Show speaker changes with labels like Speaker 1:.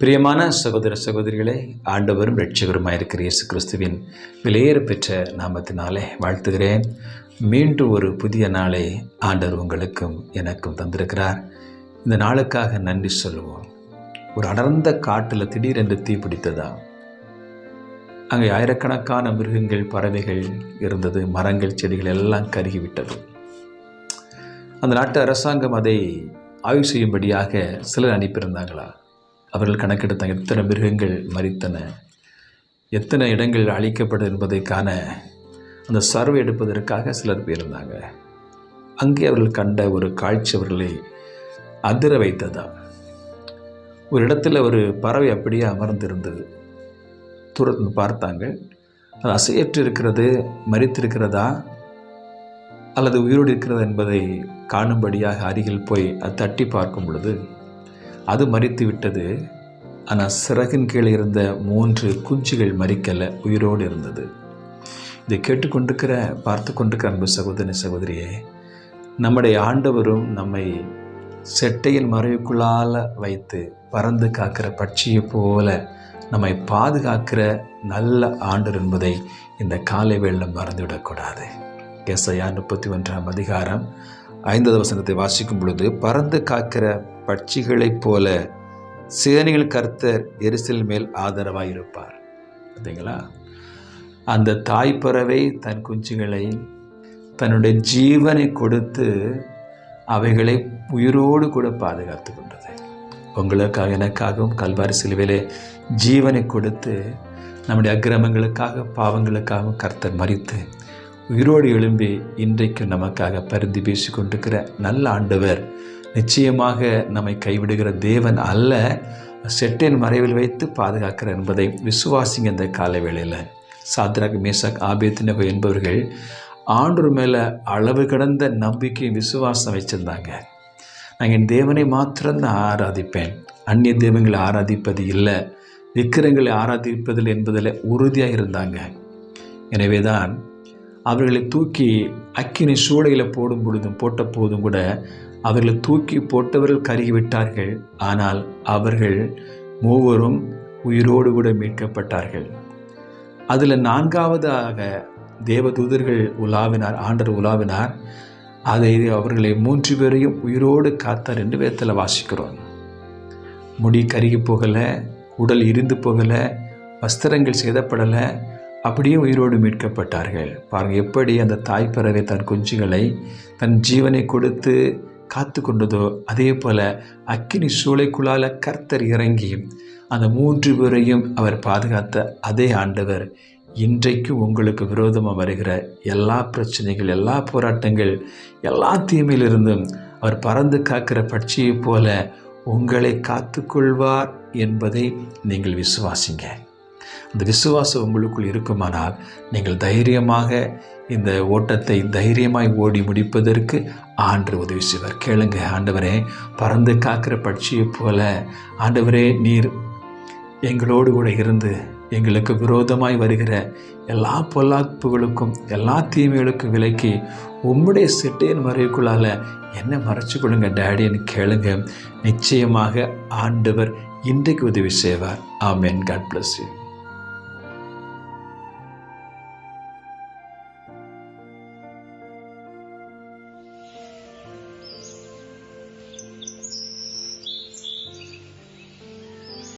Speaker 1: பிரியமான சகோதர சகோதரிகளே, ஆண்டவரும் இரட்சகருமாயிருக்கிற இயேசு கிறிஸ்துவின் விலையேற பெற்ற நாமத்தினாலே வாழ்த்துகிறேன். மீண்டும் ஒரு புதிய நாளை ஆண்டவர் உங்களுக்கும் எனக்கும் தந்திருக்கிறார். இந்த நாளுக்காக நன்றி சொல்லுவோம். ஒரு அடர்ந்த காட்டில் திடீரென்று தீ பிடித்ததா. அங்கே ஆயிரக்கணக்கான மிருகங்கள், பறவைகள் இருந்தது. மரங்கள், செடிகள் எல்லாம் கருகிவிட்டது. அந்த நாட்டு அரசாங்கம் அதை ஆய்வு செய்யும்படியாக சிலர் அனுப்பியிருந்தாங்களா. அவர்கள் கணக்கெடுத்தாங்க, எத்தனை மிருகங்கள் மரித்தன, எத்தனை இடங்கள் அழிக்கப்படும் என்பதைக்கான அந்த சர்வே எடுப்பதற்காக சிலர் போயிருந்தாங்க. அங்கே அவர்கள் கண்ட ஒரு காட்சி அவர்களை அதிர வைத்ததா. ஒரு இடத்துல ஒரு பறவை அப்படியே அமர்ந்திருந்தது. தூரத்தில் பார்த்தாங்க, அது அசையற்று இருக்கிறது, மரித்திருக்கிறதா அல்லது உயிரோடு இருக்கிறதா என்பதை காணும்படியாக அருகில் போய் அது தட்டி பார்க்கும் பொழுது அது மரித்து விட்டது. ஆனால் சிறகின் கீழே இருந்த 3 குஞ்சுகள் மரிக்கலை, உயிரோடு இருந்தது. இதை கேட்டுக்கொண்டிருக்கிற, பார்த்து கொண்டிருக்கிற அன்பு சகோதரி சகோதரியே, நம்முடைய ஆண்டவரும் நம்மை செட்டையின் மறைவுக்குள்ளால் வைத்து பறந்து காக்கிற பட்சியை போல நம்மை பாதுகாக்கிற நல்ல ஆண்டவர் என்பதை இந்த காலை வேளை மறந்துவிடக்கூடாது. ஏசாயா 31 அதிகாரம் 5வது வசனத்தை வாசிக்கும் பொழுது, பறந்து காக்கிற பட்சிகளைப் போல சேனைகள் கர்த்தர் எருசலேமின் மேல் ஆதரவாயிருப்பார். பார்த்தீங்களா? அந்த தாய் பறவை தன் குஞ்சுகளை தன்னுடைய ஜீவனை கொடுத்து அவைகளை உயிரோடு கூட பாதுகாத்து கொண்டது. உங்களுக்காக எனக்காகவும் கல்வாரி சிலுவையிலே ஜீவனை கொடுத்து நம்முடைய அக்கிரமங்களுக்காக பாவங்களுக்காகவும் கர்த்தர் மரித்து உயிரோடு எழும்பி இன்றைக்கு நமக்காக பரிந்து பேசி கொண்டிருக்கிற நல்ல ஆண்டவர் நிச்சயமாக நம்மை கைவிடுகிற தேவன் அல்ல, செட்டின் மறைவில் வைத்து பாதுகாக்கிறார் என்பதை விசுவாசிங்க. இந்த கால வேளையில் சாத்ராக், மேஷாக், ஆபேத்நேகோ என்பவர்கள் ஆண்டவர் மேலே அளவு கடந்த நம்பிக்கையும் விசுவாசம் வச்சுருந்தாங்க. நான் என் தேவனை மாத்திரம்தான் ஆராதிப்பேன், அந்நிய தெய்வங்களை ஆராதிப்பது இல்லை, விக்கிரங்களை ஆராதிப்பதில் என்பதில் உறுதியாக இருந்தாங்க. எனவே தான் அவர்களை தூக்கி அக்கினி சூளையில் போட்ட போதும் கூட அவர்களை தூக்கி போட்டவர்கள் கருகிவிட்டார்கள். ஆனால் அவர்கள் மூவரும் உயிரோடு கூட மீட்கப்பட்டார்கள். அதில் 4வதாக தேவதூதர்கள் உலாவினார், ஆண்டவர் உலாவினார். அதை அவர்களை 3 பேரையும் உயிரோடு காத்தார் என்று வேதத்தில் வாசிக்கிறோம். முடி கருகி போகலை, உடல் இருந்து போகலை, வஸ்திரங்கள் சேதப்படலை, அப்படியே உயிரோடு மீட்கப்பட்டார்கள். பாருங்கள், எப்படி அந்த தாய் பறவை தன் குஞ்சுகளை தன் ஜீவனை கொடுத்து காத்து கொண்டதோ அதே போல் அக்கினி சூளைக்குள்ளால் கர்த்தர் இறங்கி அந்த 3 பேரையும் அவர் பாதுகாத்த அதே ஆண்டவர் இன்றைக்கு உங்களுக்கு விரோதமாக வருகிற எல்லா பிரச்சனைகள், எல்லா போராட்டங்கள், எல்லா தீமையிலிருந்தும் அவர் பறந்து காக்கிற பட்சியை போல உங்களை காத்துக்கொள்வார் என்பதை நீங்கள் விசுவாசிங்க. அந்த விசுவாசம் உங்களுக்குள் இருக்குமானால் நீங்கள் தைரியமாக இந்த ஓட்டத்தை தைரியமாய் ஓடி முடிப்பதற்கு ஆண்டவர் உதவி செய்வார். கேளுங்க, ஆண்டவரே, பறந்து காக்கிற பட்சியை போல ஆண்டவரே நீர் எங்களோடு கூட இருந்து எங்களுக்கு விரோதமாய் வருகிற எல்லா பொல்லாப்புகளுக்கும் எல்லா தீமைகளுக்கும் விலக்கி உம்முடைய செட்டையின் மறைவுக்குள்ளால் என்ன மறைச்சு கொள்ளுங்க டேடின்னு கேளுங்க. நிச்சயமாக ஆண்டவர் இன்றைக்கு உதவி செய்வார். ஆமென். God bless you.